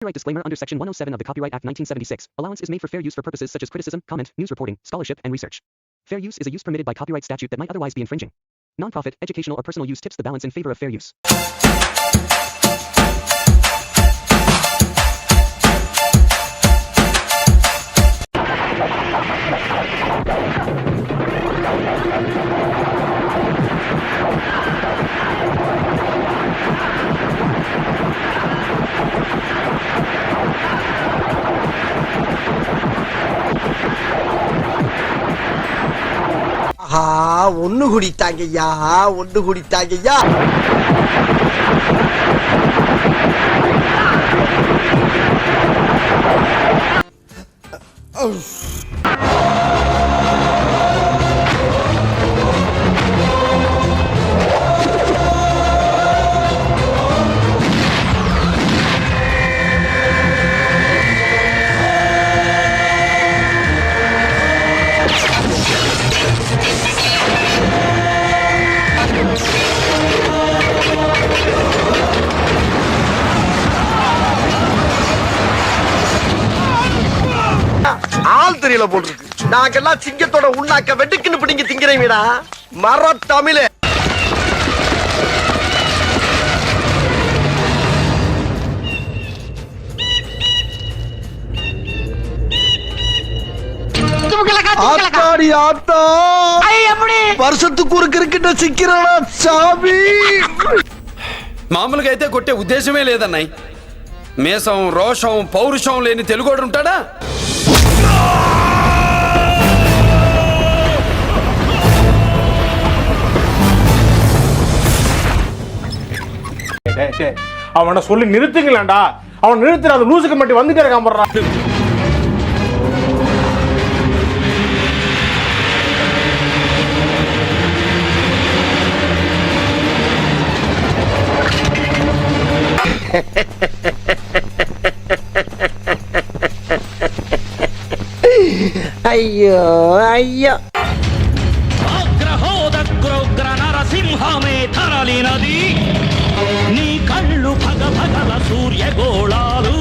Copyright disclaimer under Section 107 of the Copyright Act 1976. Allowance is made for fair use for purposes such as criticism, comment, news reporting, scholarship, and research. Fair use is a use permitted by copyright statute that might otherwise be infringing. Nonprofit, educational, or personal use tips the balance in favor of fair use. ஒண்ணு குடித்தாங்கய்யா ஒண்ணு குடித்தாங்கய்யா. ஆள் தெரியல போட்டுருக்கு. நாங்கெல்லாம் சிங்கத்தோட உண்ணாக்க வெட்டுக்குன்னு பிடிங்க திங்கிறீங்கடா மர தமிழே. வருషத்துக்கு ஒரு கிரிக்கெட்ட சிக்கிறா சாமி. మామూలుగా అయితే కొట్టే ఉద్దేశమే లేదన్నాయి. మేషం రోషం పౌరుషం లేని తెలుగోడు ఉంటాడా? அவனை சொல்லி நிறுத்துங்களா? அவன் நிறுத்துற அந்த லூசுக்கு மட்டும் வந்துட்டே இருக்கான். ஐயோ ஐயோ. ఆగ్రహోదగ్రోగ్ర నరసింహమే తరలినది నీ కళ్ళు భగ భగల సూర్యగోళాలు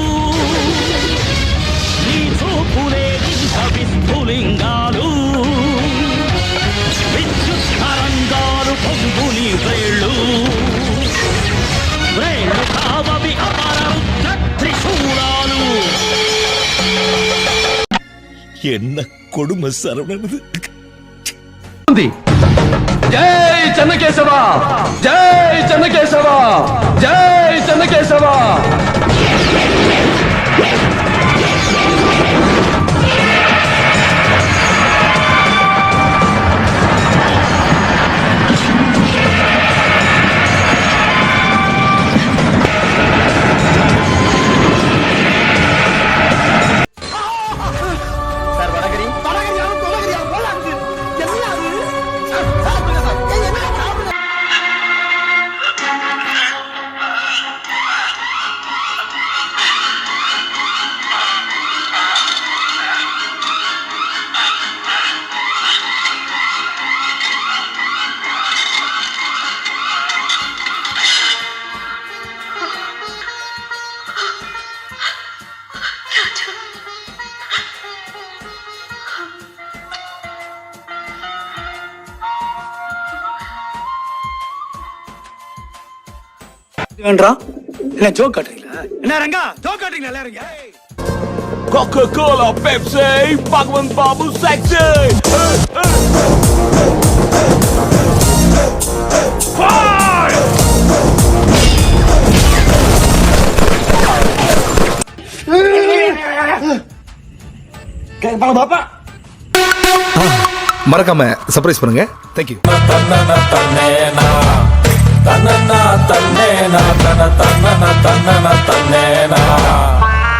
నీ చూపులే ఇంత విస్ఫులింగాలు విద్యుత్ తరంగాలు పొంగుని వ్రేళ్ళు వ్రేళ్ళు కావవి అపర రుద్ర త్రిశూలాలు. என்ன கொடுமை சரவணது. జై చెన్నకేశవ, జై చెన్నకేశవ, జై చెన్నకేశవ. என்ன ஜோக் காட்டுறீங்களா? என்ன ரங்கா ஜோக் காட்டுறீங்களா எல்லாரும்? Coca-Cola, Pepsi, Bhagwan Babu sexy. மறக்காம சர்ப்ரைஸ் பண்ணுங்க. தேங்க்யூ. தன்னனா தன்னேனா தன தன்னனா தன்னனா தன்னேனா